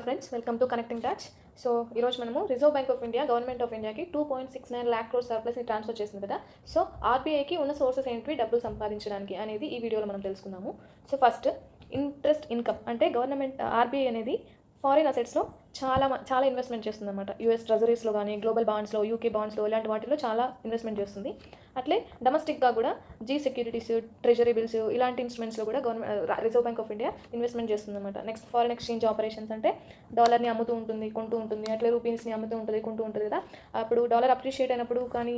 Friends, welcome to connecting touch. So ఈరోజు మనము reserve bank of India government of ఇండియాకి 2.69 lakh crore సర్ప్లస్ని transfer చేసింది కదా. సో ఆర్బీఐకి ఉన్న సోర్సెస్ ఏంటి డబ్బులు సంపాదించడానికి అనేది ఈ వీడియోలో మనం తెలుసుకుందాము. సో ఫస్ట్, ఇంట్రెస్ట్ ఇన్కమ్ అంటే గవర్నమెంట్ ఆర్బీఐ అనేది ఫారిన్ అసెట్స్లో చాలా ఇన్వెస్ట్మెంట్ చేస్తుంది అనమాట. యూఎస్ ట్రెజరీస్లో కానీ, గ్లోబల్ బాండ్స్లో, యూకే బాండ్స్లో, ఇలాంటి వాటిలో చాలా ఇన్వెస్ట్మెంట్ చేస్తుంది. అట్లే డొమెస్టిక్గా కూడా సెక్యూరిటీస్, ట్రెజరీ బిల్స్, ఇలాంటి ఇన్స్ట్రుమెంట్స్లో కూడా reserve bank of India investment చేస్తుంది అనమాట. నెక్స్ట్, ఫారిన్ ఎక్స్చేంజ్ ఆపరేషన్స్ అంటే డాలర్ని అమ్ముతూ ఉంటుంది, కొంటూ ఉంటుంది, అట్లే రూపీస్ని అమ్ముతూ ఉంటుంది, కొంటూ ఉంటుంది కదా. అప్పుడు డాలర్ అప్రిషియేట్ అయినప్పుడు కానీ,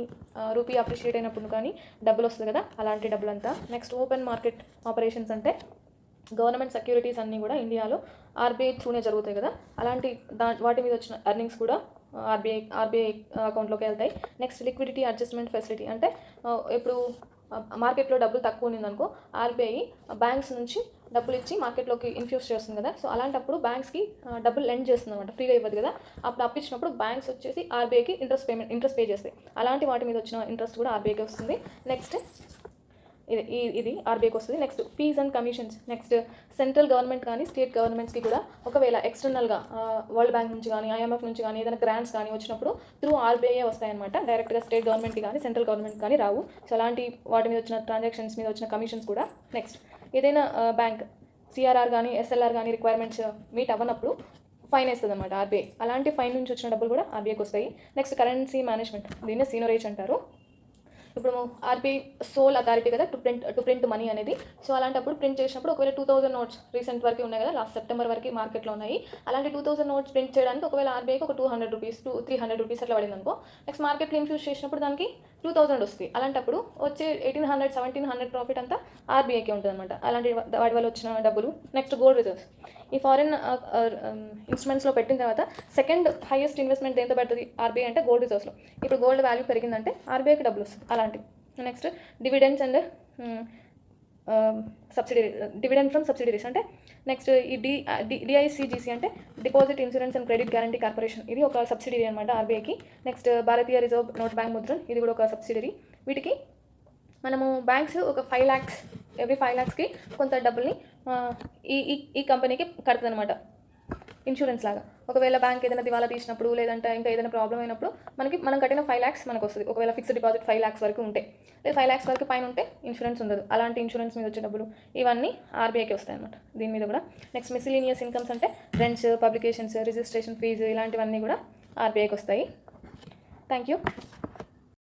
రూపీ అప్రిషియేట్ అయినప్పుడు కానీ డబ్బులు వస్తుంది కదా, అలాంటి డబ్బులు అంతా. నెక్స్ట్, ఓపెన్ మార్కెట్ ఆపరేషన్స్ అంటే గవర్నమెంట్ సెక్యూరిటీస్ అన్నీ కూడా ఇండియాలో ఆర్బీఐ త్రూనే జరుగుతాయి కదా, అలాంటి వాటి మీద వచ్చిన ఎర్నింగ్స్ కూడా ఆర్బీఐ అకౌంట్లోకి వెళ్తాయి. నెక్స్ట్, లిక్విడిటీ అడ్జస్ట్మెంట్ ఫెసిలిటీ అంటే ఇప్పుడు మార్కెట్లో డబ్బులు తక్కువ ఉన్నదనుకో, ఆర్బీఐ బ్యాంక్స్ నుంచి డబ్బులు ఇచ్చి మార్కెట్లోకి ఇన్ఫ్యూజ్ చేస్తుంది కదా. సో అలాంటప్పుడు బ్యాంక్స్కి డబ్బులు లెండ్ చేస్తుంది అనమాట, ఫ్రీగా ఇవ్వదు కదా. అప్పుడు అప్పించినప్పుడు బ్యాంక్స్ వచ్చేసి ఆర్బీఐకి ఇంట్రెస్ట్ పే చేస్తాయి. అలాంటి వాటి మీద వచ్చిన ఇంట్రెస్ట్ కూడా ఆర్బీఐకి వస్తుంది. నెక్స్ట్, ఇది ఆర్బీఐకి వస్తుంది. Next, fees and commissions. Next, central government కానీ స్టేట్ గవర్నమెంట్స్కి కూడా ఒకవేళ ఎక్స్టర్నల్గా వరల్డ్ బ్యాంక్ నుంచి కానీ, ఐఎంఎఫ్ నుంచి కానీ ఏదైనా గ్రాంట్స్ కానీ వచ్చినప్పుడు త్రూ ఆర్బీఐ వస్తాయన్నమాట. డైరెక్ట్గా స్టేట్ గవర్నమెంట్కి కానీ సెంట్రల్ గవర్నమెంట్ కానీ రావు. సో అలాంటి వాటి మీద వచ్చిన ట్రాన్సాక్షన్స్ మీద వచ్చిన కమిషన్స్ కూడా. నెక్స్ట్, ఏదైనా బ్యాంక్ సిఆర్ఆర్ కానీ ఎస్ఎల్ఆర్ కానీ రిక్వైర్మెంట్స్ మీట్ అవ్వనప్పుడు ఫైన్ వేస్తుంది అనమాట ఆర్బీఐ. అలాంటి ఫైన్ నుంచి వచ్చిన డబ్బులు కూడా ఆర్బీఐకి వస్తాయి. నెక్స్ట్, కరెన్సీ మేనేజ్మెంట్, దీన్ని సీనరేజ్ అంటారు. ఇప్పుడు ఆర్బీఐ సోల్ అథారిటీ కదా టు ప్రింట్ మనీ అనేది. సో అలాంటప్పుడు ప్రింట్ చేసినప్పుడు ఒకవేళ 2000 నోట్స్ రీసెంట్ వరకు ఉన్నాయి కదా, లాస్ట్ సెప్టెంబర్ వరకు మార్కెట్లో ఉన్నాయి. అలాంటి 2000 నోట్స్ ప్రింట్ చేయడానికి ఒకవేళ ఆర్బీఐకి ఒక 200 రూపీస్ 300 రూపీస్ అట్లా పడింది అనుకో. నెక్స్ట్, మార్కెట్లో ఇన్ఫ్యూజ్ చేసినప్పుడు దానికి 2000 వస్తుంది. అలాంటప్పుడు వచ్చే 1800-1700 ప్రాఫిట్ అంతా ఆర్బీఐకి ఉంటుంది అనమాట, అలాంటి వాటి వల్ల వచ్చిన డబ్బులు. Next, gold reserves. ఈ ఫారిన్ ఇన్స్ట్రుమెంట్స్లో పెట్టిన తర్వాత సెకండ్ హైయెస్ట్ ఇన్వెస్ట్మెంట్ దేంతో పెడుతుంది ఆర్బీఐ అంటే గోల్డ్ రిజర్వ్స్లో. ఇప్పుడు గోల్డ్ వాల్యూ పెరిగిందంటే ఆర్బీఐకి డబ్బులు వస్తుంది అలాంటివి. Next, dividends and dividend from subsidiaries అంటే నెక్స్ట్ ఈ డిఐసిజిసి అంటే deposit insurance and credit guarantee corporation, ఇది ఒక సబ్సిడరీ అనమాట ఆర్బీఐకి. నెక్స్ట్, భారతీయ రిజర్వ్ నోట్ బ్యాంక్ ముద్రన్, ఇది కూడా ఒక సబ్సిడరీ. వీటికి మనము బ్యాంక్స్ ఒక 5 lakhs ఎవ్రీ 5 lakhsకి కొంత డబ్బుల్ని ఈ కంపెనీకి కడుతుంది అనమాట, ఇన్సూరెన్స్ లాగా. ఒకవేళ బ్యాంక్ ఏదైనా దివాలా తీసినప్పుడు లేదంటే ఇంకా ఏదైనా ప్రాబ్లం అయినప్పుడు మనం కట్టిన 5 lakhs మనకు వస్తుంది. ఒకవేళ ఫిక్స్డ్ డిపాజిట్ 5 lakhs వరకు ఉంటే, లేదా 5 lakhs వరకు పైన ఉంటే ఇన్సూరెన్స్ ఉండదు. అలాంటి ఇన్సూరెన్స్ మీద వచ్చే డబ్బులు ఇవన్నీ ఆర్బీఐకి వస్తాయి అనమాట, దీని మీద కూడా. నెక్స్ట్, మిసిలీనియస్ ఇన్కమ్స్ అంటే రెంట్స్, పబ్లికేషన్స్, రిజిస్ట్రేషన్ ఫీజు, ఇలాంటివన్నీ కూడా ఆర్బీఐకి వస్తాయి. Thank you.